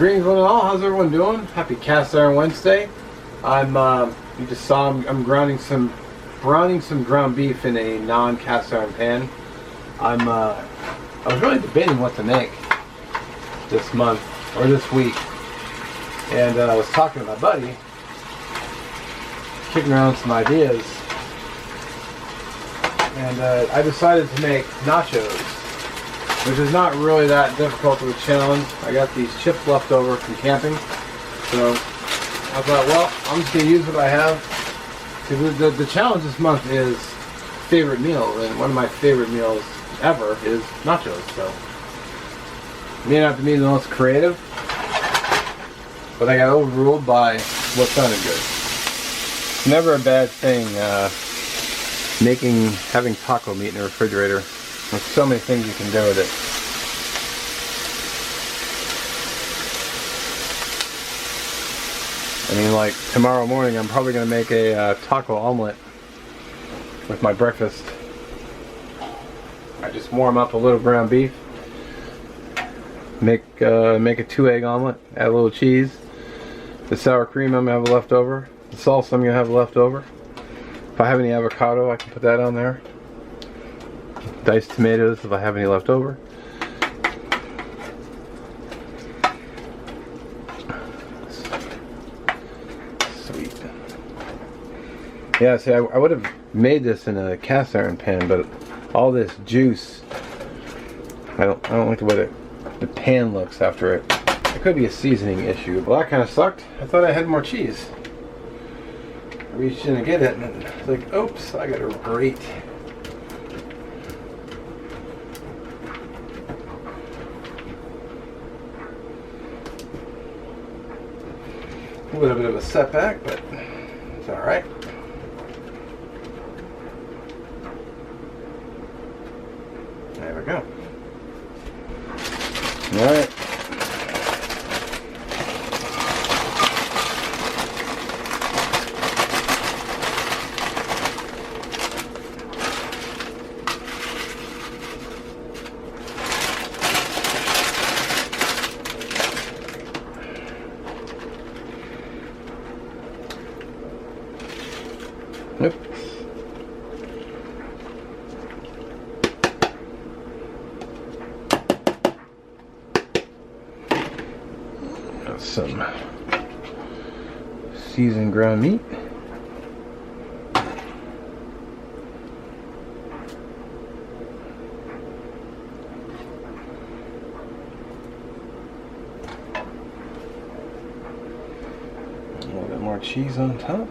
Greetings one and all. How's everyone doing? Happy Cast Iron Wednesday. You just saw I'm browning some ground beef in a non-cast iron pan. I was really debating what to make this month or this week, and I was talking to my buddy, kicking around some ideas, and I decided to make nachos, which is not really that difficult of a challenge. I got these chips left over from camping, so I thought, well, I'm just going to use what I have. The challenge this month is favorite meal, and one of my favorite meals ever is nachos. So it may not be the most creative, but I got overruled by what sounded good. It's never a bad thing having taco meat in the refrigerator. There's so many things you can do with it. I mean, like tomorrow morning I'm probably going to make a taco omelet with my breakfast. I just warm up a little ground beef, make a 2-egg omelet, add a little cheese, the sour cream I'm going to have left over, the salsa I'm going to have left over. If I have any avocado, I can put that on there. Diced tomatoes if I have any left over. Sweet. Yeah, see, I would have made this in a cast iron pan, but all this juice, I don't like the way the pan looks after it. It could be a seasoning issue, but that kind of sucked. I thought I had more cheese. I reached in to get it, and it's like, oops, I got a grate. A little bit of a setback, but it's alright. There we go. Alright. Oops. Got some seasoned ground meat. A little bit more cheese on top.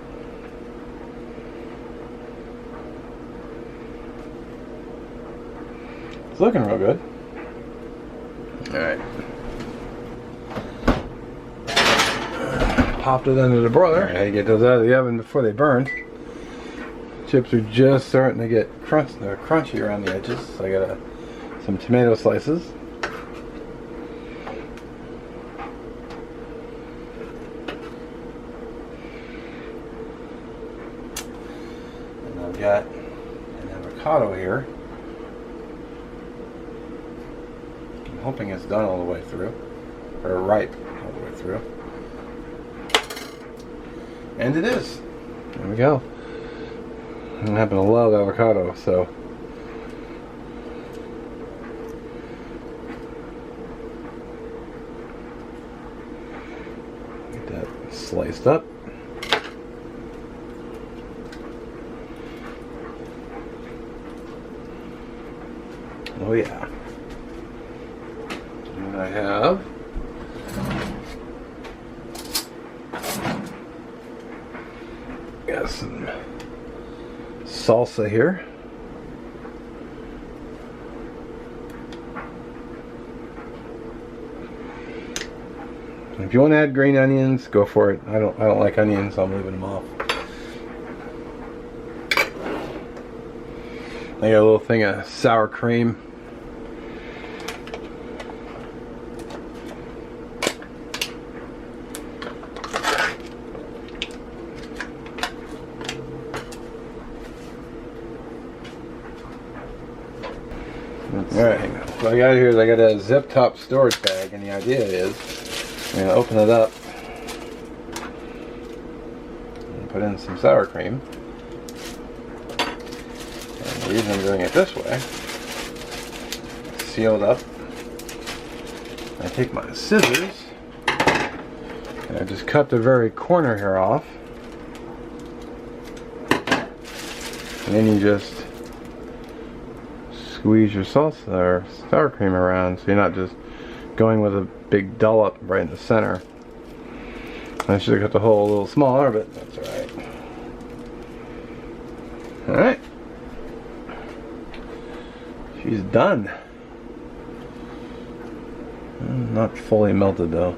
It's looking real good. Alright. Popped it under the broiler. I had to get those out of the oven before they burned. Chips are just starting to get crunchy around the edges. So I got some tomato slices. And I've got an avocado here. Hoping it's done all the way through, or ripe all the way through, and it is. There we go. I happen to love avocado, so get that sliced up. Oh yeah. I have got some salsa here. If you want to add green onions, go for it. I don't like onions, so I'm leaving them off. I got a little thing of sour cream. Alright, what I got here is I got a zip top storage bag, and the idea is I'm going to open it up and put in some sour cream. And the reason I'm doing it this way, it's sealed up. I take my scissors and I just cut the very corner here off. And then you just squeeze your salsa or sour cream around so you're not just going with a big dollop right in the center. I should have cut the hole a little smaller, but that's alright. Alright. She's done. Not fully melted though.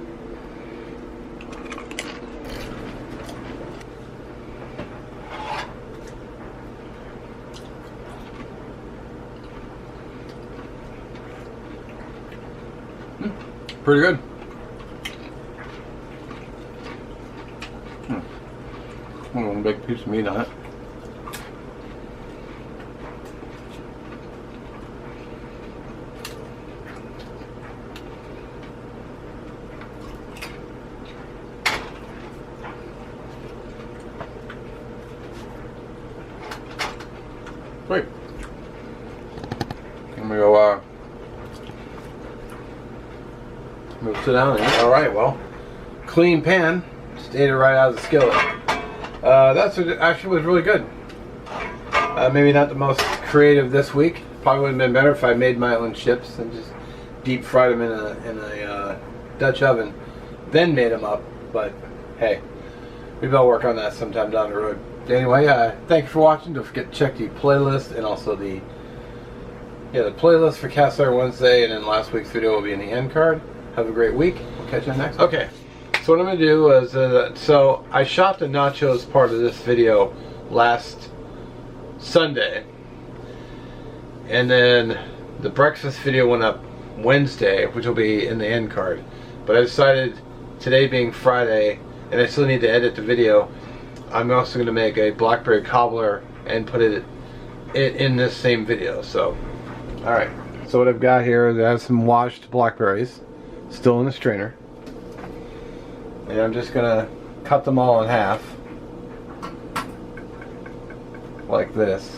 Pretty good. A big piece of meat on it. Sweet. I'm gonna go move sit down and eat. Alright, well, clean pan. Just ate it right out of the skillet. That's actually was really good. Maybe not the most creative this week. Probably would have been better if I made my own chips and just deep fried them in a Dutch oven, then made them up. But hey, maybe I'll work on that sometime down the road. Anyway, thank you for watching. Don't forget to check the playlist and also the playlist for Cast Iron Wednesday, and then last week's video will be in the end card. Have a great week. We'll catch you next week. Okay, so what I'm going to do is, so I shot the nachos part of this video last Sunday, and then the breakfast video went up Wednesday, which will be in the end card. But I decided, today being Friday, and I still need to edit the video, I'm also going to make a Blackberry Cobbler and put it in this same video. So, alright. So what I've got here is I have some washed blackberries still in the strainer, and I'm just gonna cut them all in half like this,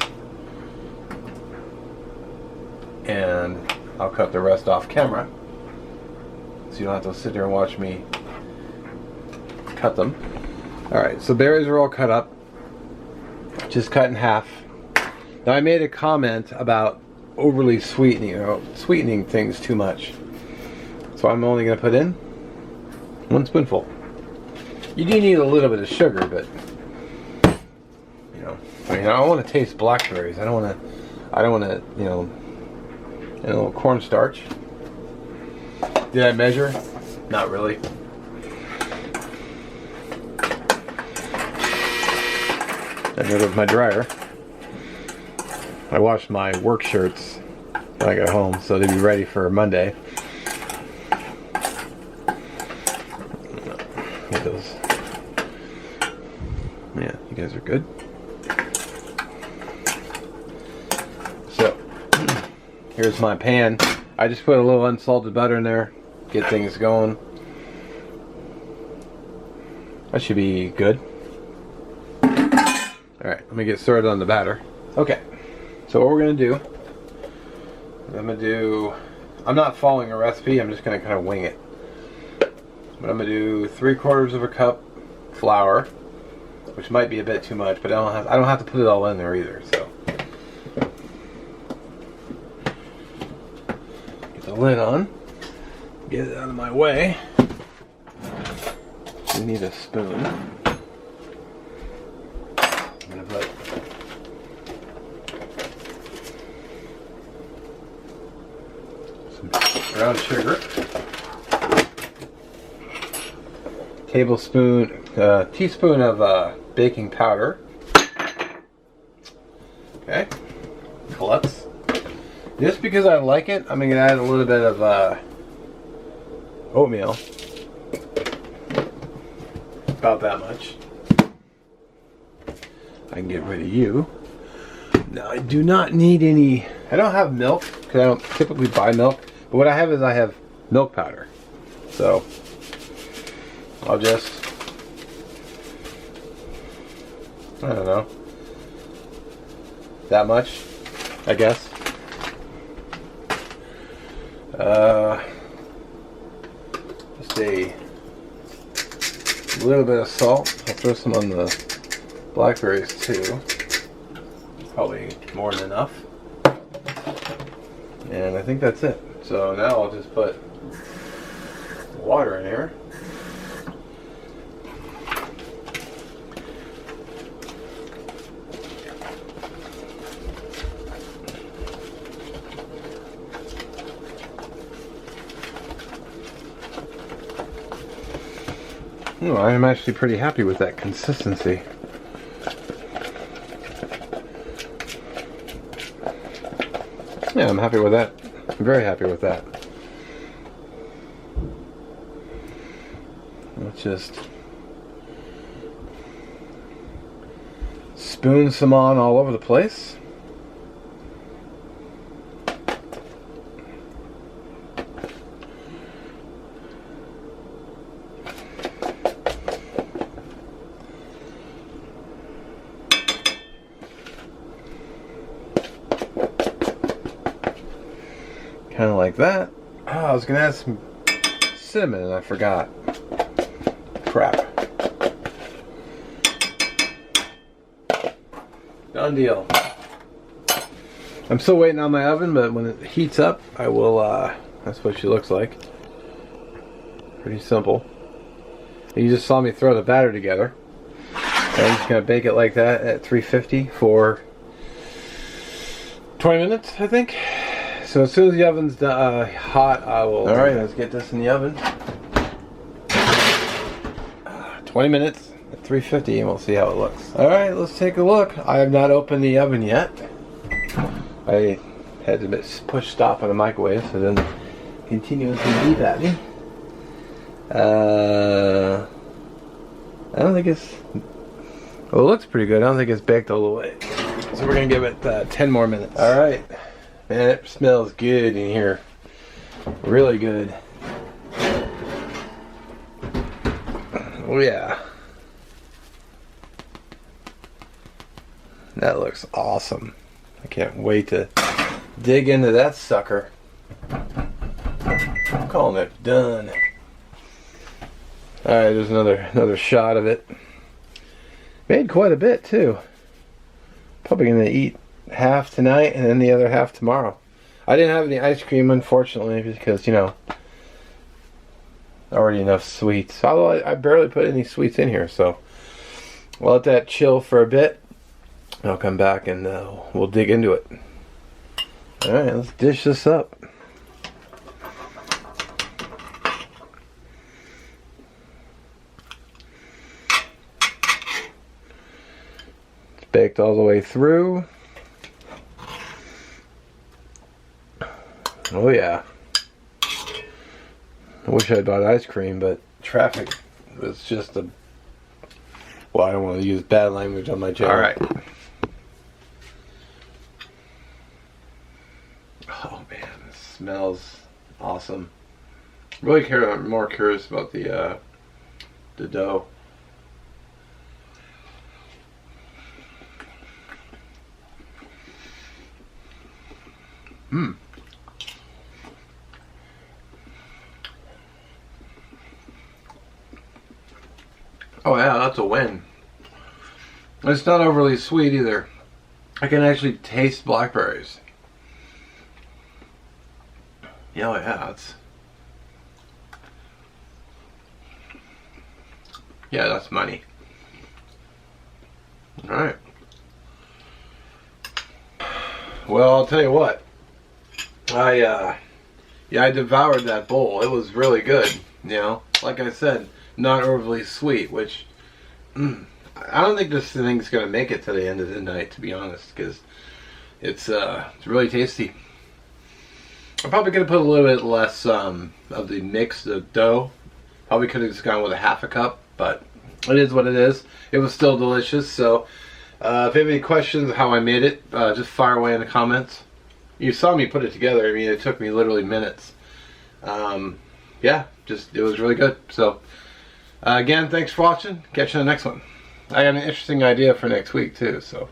and I'll cut the rest off camera so you don't have to sit there and watch me cut them. Alright, so berries are all cut up, just cut in half. Now I made a comment about overly sweetening things too much. So I'm only going to put in 1 spoonful. You do need a little bit of sugar, but you know, I mean, I don't want to taste blackberries. I don't want to, you know, and a little cornstarch. Did I measure? Not really. And there goes my dryer. I washed my work shirts when I got home, so they'd be ready for Monday. Get those. Yeah, you guys are good. So, here's my pan. I just put a little unsalted butter in there, get things going. That should be good. Alright, let me get started on the batter. Okay, so what we're going to do, I'm not following a recipe, I'm just going to kind of wing it. But I'm going to do 3/4 of a cup flour, which might be a bit too much, but I don't have to put it all in there either, so. Get the lid on, get it out of my way. We need a spoon. I'm going to put some brown sugar, teaspoon of baking powder. Okay, klutz. Just because I like it, I'm going to add a little bit of oatmeal. About that much. I can get rid of you. Now I do not need any, I don't have milk because I don't typically buy milk, but what I have is I have milk powder. So I'll just, I don't know, that much, I guess. Just a little bit of salt. I'll throw some on the blackberries too. Probably more than enough. And I think that's it. So now I'll just put water in here. Oh, I'm actually pretty happy with that consistency. Yeah, I'm happy with that. I'm very happy with that. Let's just spoon some on all over the place. Kind of like that. Oh, I was gonna add some cinnamon and I forgot. Crap. Done deal. I'm still waiting on my oven, but when it heats up, I will, that's what she looks like. Pretty simple. You just saw me throw the batter together. I'm just gonna bake it like that at 350 for 20 minutes, I think. So as soon as the oven's hot, I will... Alright, let's get this in the oven. 20 minutes at 350 and we'll see how it looks. Alright, let's take a look. I have not opened the oven yet. I had to push stop on the microwave so it doesn't continuously beep at me. I don't think it's... Well, it looks pretty good. I don't think it's baked all the way. So we're going to give it 10 more minutes. Alright. Man, it smells good in here. Really good. Oh yeah. That looks awesome. I can't wait to dig into that sucker. I'm calling it done. Alright, there's another shot of it. Made quite a bit too. Probably gonna eat half tonight and then the other half tomorrow. I didn't have any ice cream, unfortunately, because, you know, already enough sweets. Although I barely put any sweets in here, so we'll let that chill for a bit. I'll come back and we'll dig into it. Alright, let's dish this up. It's baked all the way through. Oh yeah. I wish I'd bought ice cream, but traffic was just a... Well, I don't want to use bad language on my channel. Alright. Oh man, this smells awesome. Really I'm more curious about the dough. Mmm. Oh yeah, that's a win. It's not overly sweet either. I can actually taste blackberries. Yeah, oh yeah, that's money. Alright. Well, I'll tell you what. I devoured that bowl. It was really good, you know. Like I said, not overly sweet, which I don't think this thing's gonna make it to the end of the night, to be honest, because it's really tasty. I'm probably gonna put a little bit less of the mix, the dough. Probably could have just gone with a half a cup, but it is what it is. It was still delicious. So if you have any questions how I made it, just fire away in the comments. You saw me put it together. I mean, it took me literally minutes. Yeah, it was really good. So Again, thanks for watching. Catch you on the next one. I got an interesting idea for next week too, so